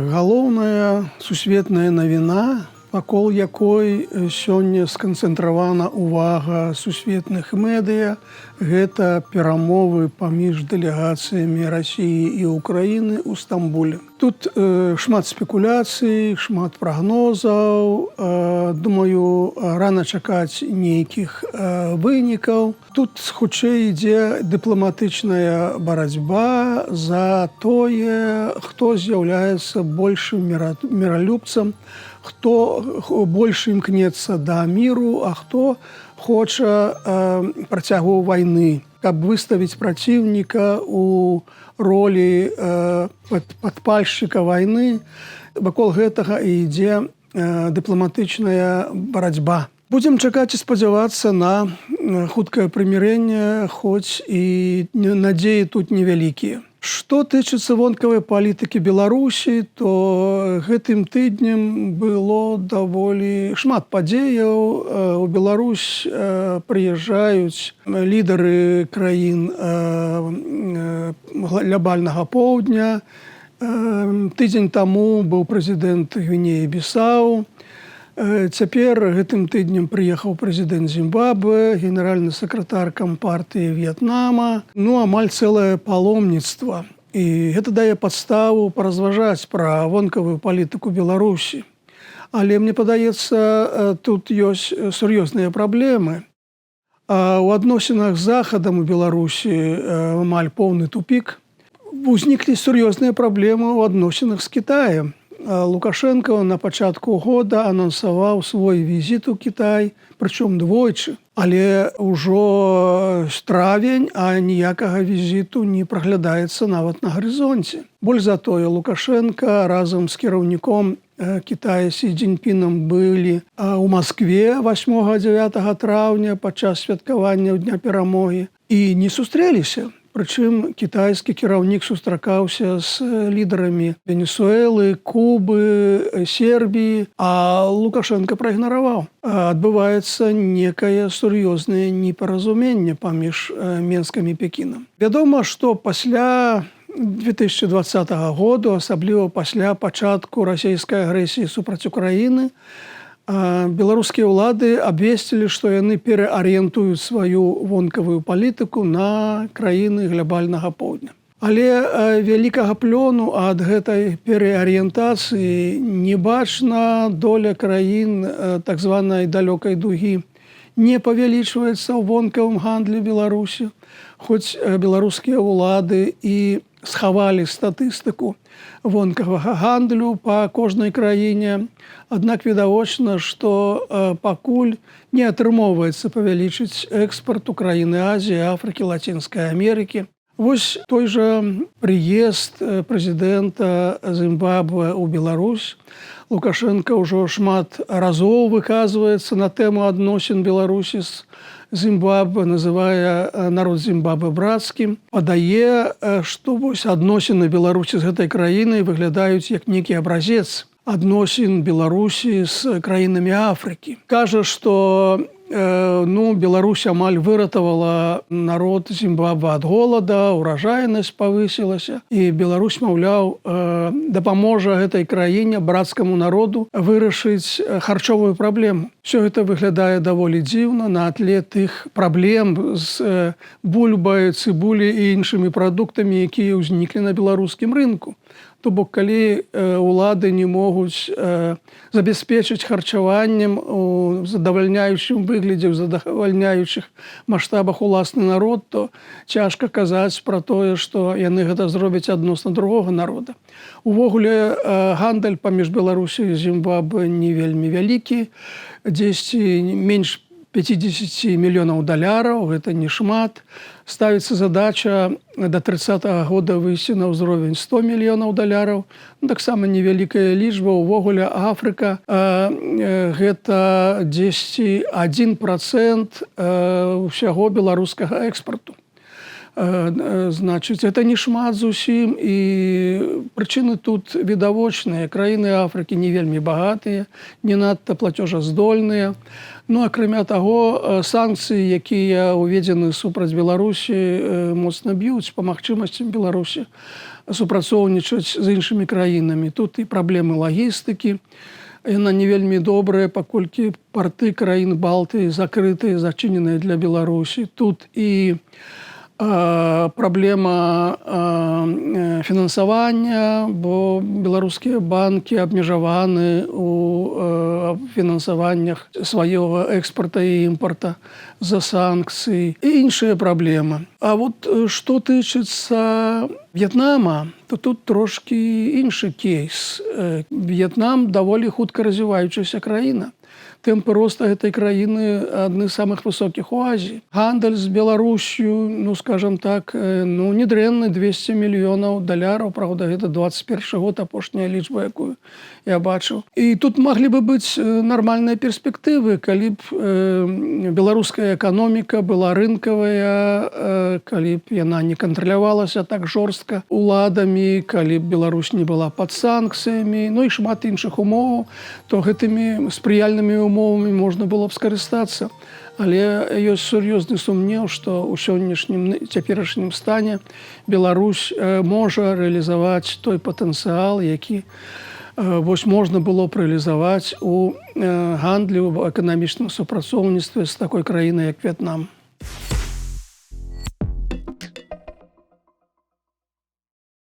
Галоўная сусветная навіна, вакол якой сёння сканцэнтравана ўвага сусветных медыя, гэта перамовы паміж дэлегацыямі Расіі і Ўкраіны ў Стамбуле. Тут шмат спекуляцый, шмат прагнозаў. Думаю, рана чакаць нейкіх вынікаў. Тут хутчэй ідзе дыпламатычная барацьба за тое, хто з'яўляецца большым міралюбцам, хто больш імкнецца да міру, а хто хоча працягу вайны, каб выставіць праціўніка ў ролі падпальшчыка вайны. Вакол гэтага і ідзе дыпламатычная барацьба. Будзем чакаць і спадзявацца на хуткае прымірэнне, хоць і надзеі тут невялікія. Што тычыцца вонкавай палітыкі Беларусі, то гэтым тыднем было даволі шмат падзеяў. У Беларусь прыязджаюць лідары краін глобальнага поўдня. Тыдзень таму быў прэзідэнт Гвінеі-Бісау. Цяпер гэтым тыднем прыехаў прэзідэнт Зімбабве, генеральны сакратар кампартыі В'етнама. Амаль цэлае паломніцтва. І гэта дае падставу паразважаць пра вонкавую палітыку Беларусі. Але мне падаецца, тут ёсць сур'ёзныя праблемы. У адносінах з Захадам у Беларусі амаль поўны тупік. Узніклі сур'ёзныя праблемы ў адносінах з Кітаем. Лукашенко на пачатку года анансаваў свой візіт у Кітай, прычым двойчы. Але ўжо травень, а ніякага візіту не праглядаецца нават на гарызонце. Больш за тое, Лукашенко разам з кіраўніком Кітая Сі Цзіньпінам былі ў Маскве 8-9 траўня падчас святкавання Дня перамогі і не сустрэліся. Прычым кітайскі кіраўнік сустракаўся з лідарамі Венесуэлы, Кубы, Сербіі, а Лукашенко праігнараваў. Адбываецца некае сур'ёзнае непаразуменне паміж Менскам і Пекінам. Вядома, што пасля 2020 году, асабліва пасля пачатку расійскай агрэсіі супраць Украіны, беларускія ўлады абвесцілі, што яны пераарыентуюць сваю вонкавую палітыку на краіны глобальнага поўдня. Але вялікага плёну ад гэтай пераарыентацыі не бачна. Доля краін так званай далёкай дугі не павялічваецца ў вонкавым гандлі Беларусі, хоць беларускія ўлады і схавалі статыстыку вонкавага гандлю па кожнай краіне. Аднак відавочна, што пакуль не атрымоўваецца павялічыць экспарт у краіны Азіі, Афрыкі, Лацінскай Амерыкі. Вось той жа прыезд прэзідэнта Зімбабве ў Беларусь. Лукашенко ўжо шмат разоў выказваецца на тэму адносін Беларусі з Зімбабве, называе народ Зімбабве брацкім. Падае, што вось адносіны Беларусі з гэтай краінай выглядаюць як нейкі абразец адносін Беларусі з краінамі Афрыкі. Кажа, што Беларусь амаль выратавала народ Зімбабве ад голада, уражайнасць павысілася, і Беларусь, маўляў, дапаможа гэтай краіне, брацкаму народу, вырашыць харчовую праблему. Всё гэта выглядае даволі дзіўна на тле тых праблем з бульбай, цыбулі і іншымі прадуктамі, якія ўзніклі на беларускім рынку. То бок, калі ўлады не могуць забяспечыць харчаваннем у задавальняючым выглядзе, ў задавальняючых маштабах уласны народ, то цяжка казаць пра тое, што яны гэта зробяць адносна другога народа. Увогуле, гандаль паміж Беларусі і Зімбабве не вельмі вялікі, дзесьці менш 50 мільёнаў даляраў, гэта не шмат. Ставіцца задача да 30-го года выйсці на ўзровень 100 мільёнаў даляраў. Таксама невялікая лічба. Увогуле Афрыка гэта дзесьці 1% ўсяго беларускага экспарту. Значыць, это не шмат зусім, і прычыны тут відавочныя. Краіны Афрыкі не вельмі багатыя, не надта плацежаздольныя. Ну, акрамя таго, санкцыі, якія ўведзены супраць Беларусі, моцна б'юць па магчымасцям Беларусі супрацоўнічаць з іншымі краінамі. Тут і праблемы лагістыкі. Яна не вельмі добрая, паколькі парты краін Балтыі закрытыя, зачыненыя для Беларусі. Тут і праблема фінансавання, бо беларускія банкі абмежаваны у фінансаваннях свайго экспарта і імпарта за санкцыі і іншыя праблемы. А вот што тычыцца В'етнама, то тут трошкі іншы кейс. В'етнам даволі хутка развіваючаяся краіна. Тэмпы роста гэтай краіны адны з самых высокіх у Азіі. Гандаль з Беларусью, ну, скажам так, ну, недрэнны, 200 мільёнаў даляраў. Правда, гэта 21 год, апошняя лічба, якую я бачыў. І тут маглі бы быць нармальныя перспектывы, калі б беларуская эканоміка была рынкавая, калі б яна не кантралявалася так жорстка уладамі, калі б Беларусь не была пад санкцыямі, ну і шмат іншых умоваў, то гэтымі спрыяльнымі умовамі можна было б скарыстацца. Але ёсць сур'ёзны сумнеў, што ў сённяшнім цяперашнім стане Беларусь можа рэалізаваць той патэнцыял, які вось можна было б рэалізаваць у гандлі, у эканамічным супрацоўніцтве з такой краінай, як В'етнам.